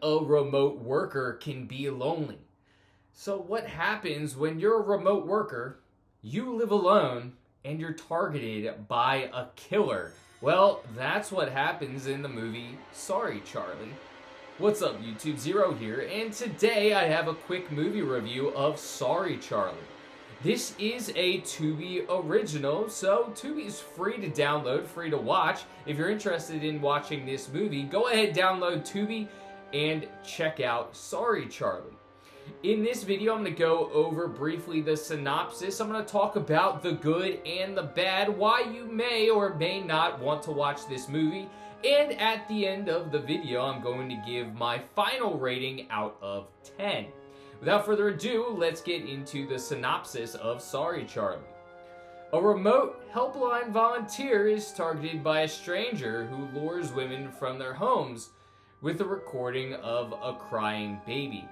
a remote worker can be lonely. So what happens when you're a remote worker, you live alone, and you're targeted by a killer? Well, that's what happens in the movie Sorry, Charlie. What's up, YouTube? Zero here, and today I have a quick movie review of Sorry, Charlie. This is a Tubi original, so Tubi's free to download, free to watch. If you're interested in watching this movie, go ahead, download Tubi, and check out Sorry, Charlie. In this video, I'm going to go over briefly the synopsis. I'm going to talk about the good and the bad, why you may or may not want to watch this movie, and at the end of the video, I'm going to give my final rating out of 10. Without further ado, let's get into the synopsis of Sorry, Charlie. A remote helpline volunteer is targeted by a stranger who lures women from their homes with a recording of a crying baby.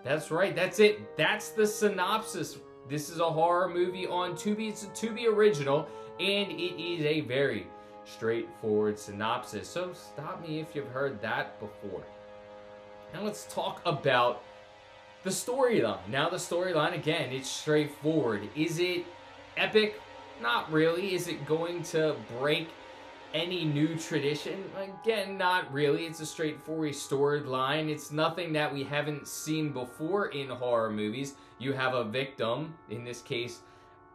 That's right, that's it. That's the synopsis. This is a horror movie on Tubi. It's a Tubi original, and it is a very straightforward synopsis. So stop me if you've heard that before. Now let's talk about the storyline. Now the storyline, again, it's straightforward. Is it epic? Not really. Is it going to break any new tradition? Again, not really. It's a straightforward storyline. It's nothing that we haven't seen before in horror movies. You have a victim, in this case,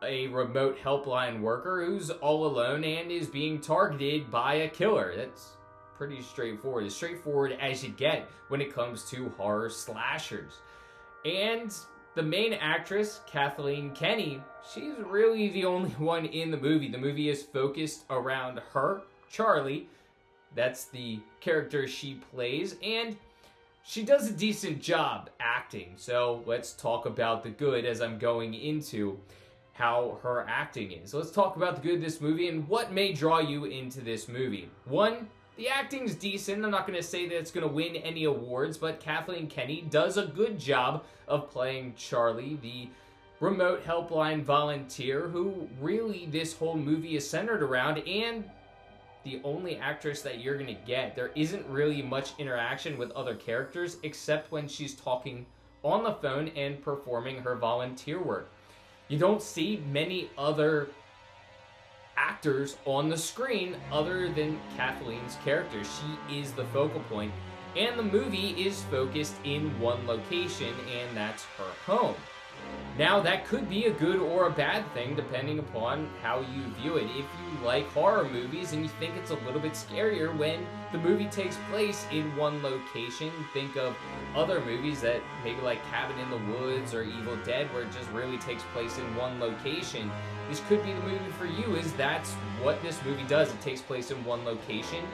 a remote helpline worker who's all alone and is being targeted by a killer. That's pretty straightforward. As straightforward as you get when it comes to horror slashers. And the main actress, Kathleen Kennedy, she's really the only one in the movie. The movie is focused around her, Charlie. That's the character she plays, and she does a decent job acting. So let's talk about the good as I'm going into how her acting is. Let's talk about the good of this movie and what may draw you into this movie. One, the acting's decent. I'm not going to say that it's going to win any awards, but Kathleen Kennedy does a good job of playing Charlie, the remote helpline volunteer who really this whole movie is centered around, and the only actress that you're going to get. There isn't really much interaction with other characters except when she's talking on the phone and performing her volunteer work. You don't see many other actors on the screen other than Kathleen's character. She is the focal point, and the movie is focused in one location, and that's her home. Now, that could be a good or a bad thing depending upon how you view it. If you like horror movies and you think it's a little bit scarier when the movie takes place in one location, think of other movies that maybe like Cabin in the Woods or Evil Dead where it just really takes place in one location. This could be the movie for you, as that's what this movie does. It takes place in one location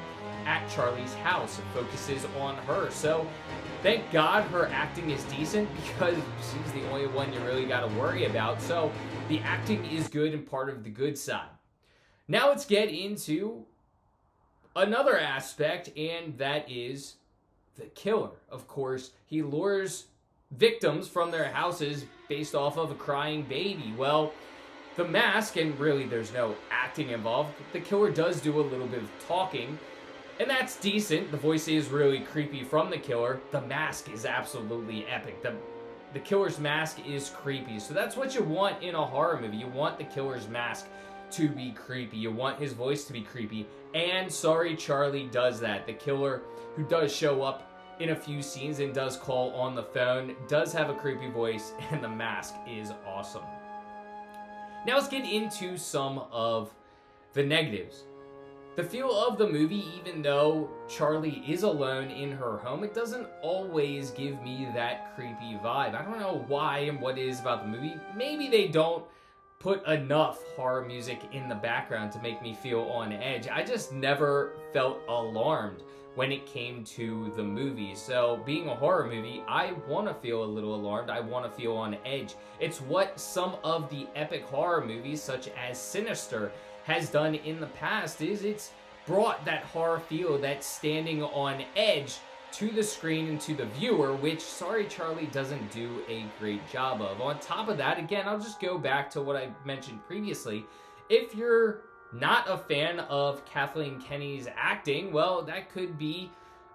at Charlie's house. It focuses on her. So thank God her acting is decent, because she's the only one you really got to worry about. So the acting is good and part of the good side. Now let's get into another aspect, and that is the killer. Of course, he lures victims from their houses based off of a crying baby. Well, the mask, and really there's no acting involved, the killer does do a little bit of talking, and that's decent. The voice is really creepy from the killer. The mask is absolutely epic. The killer's mask is creepy. So that's what you want in a horror movie. You want the killer's mask to be creepy. You want his voice to be creepy. And Sorry, Charlie does that. The killer, who does show up in a few scenes and does call on the phone, does have a creepy voice, and the mask is awesome. Now let's get into some of the negatives. The feel of the movie, even though Charlie is alone in her home, it doesn't always give me that creepy vibe. I don't know why and what it is about the movie. Maybe they don't put enough horror music in the background to make me feel on edge. I just never felt alarmed when it came to the movie. So being a horror movie, I want to feel a little alarmed. I want to feel on edge. It's what some of the epic horror movies, such as Sinister, has done in the past. Is it's brought that horror feel, that standing on edge, to the screen and to the viewer, which Sorry, Charlie doesn't do a great job of. On top of that, again, I'll just go back to what I mentioned previously. If you're not a fan of Kathleen Kennedy's acting, well, that could be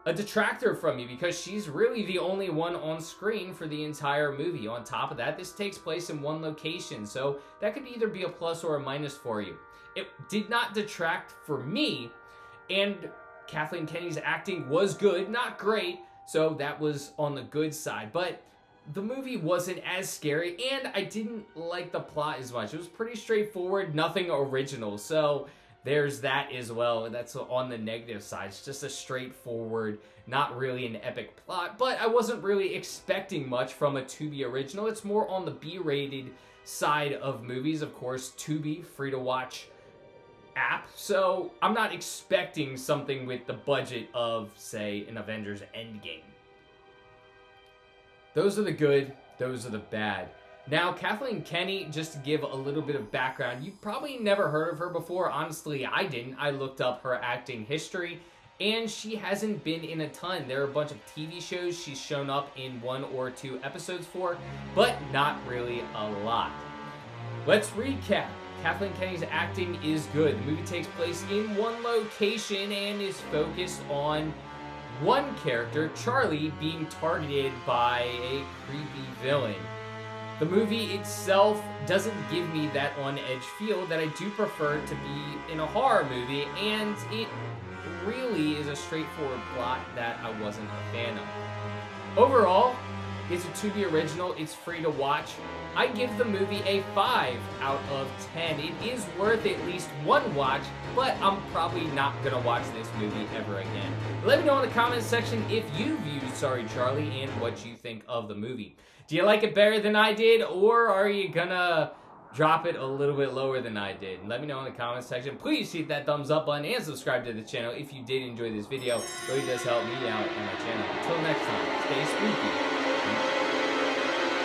a detractor from me because she's really the only one on screen for the entire movie. On top of that, this takes place in one location, so that could either be a plus or a minus for you. It did not detract for me, and Kathleen Kennedy's acting was good, not great, so that was on the good side. But the movie wasn't as scary, and I didn't like the plot as much. It was pretty straightforward, nothing original, so there's that as well. That's on the negative side. It's just a straightforward, not really an epic plot, but I wasn't really expecting much from a Tubi original. It's more on the B-rated side of movies. Of course, Tubi, free-to-watch app, so I'm not expecting something with the budget of, say, an Avengers Endgame. Those are the good, those are the bad. Now, Kathleen Kennedy, just to give a little bit of background, you've probably never heard of her before. Honestly, I didn't. I looked up her acting history, and she hasn't been in a ton. There are a bunch of TV shows she's shown up in 1 or 2 episodes for, but not really a lot. Let's recap. Kathleen Kennedy's acting is good. The movie takes place in one location and is focused on one character, Charlie, being targeted by a creepy villain. The movie itself doesn't give me that on-edge feel that I do prefer to be in a horror movie, and it really is a straightforward plot that I wasn't a fan of. Overall, it's a Tubi original. It's free to watch. I give the movie a 5 out of 10. It is worth at least one watch, but I'm probably not going to watch this movie ever again. Let me know in the comments section if you viewed Sorry Charlie and what you think of the movie. Do you like it better than I did, or are you gonna drop it a little bit lower than I did? Let me know in the comments section. Please hit that thumbs up button and subscribe to the channel if you did enjoy this video. It really does help me out on my channel. Until next time, stay spooky.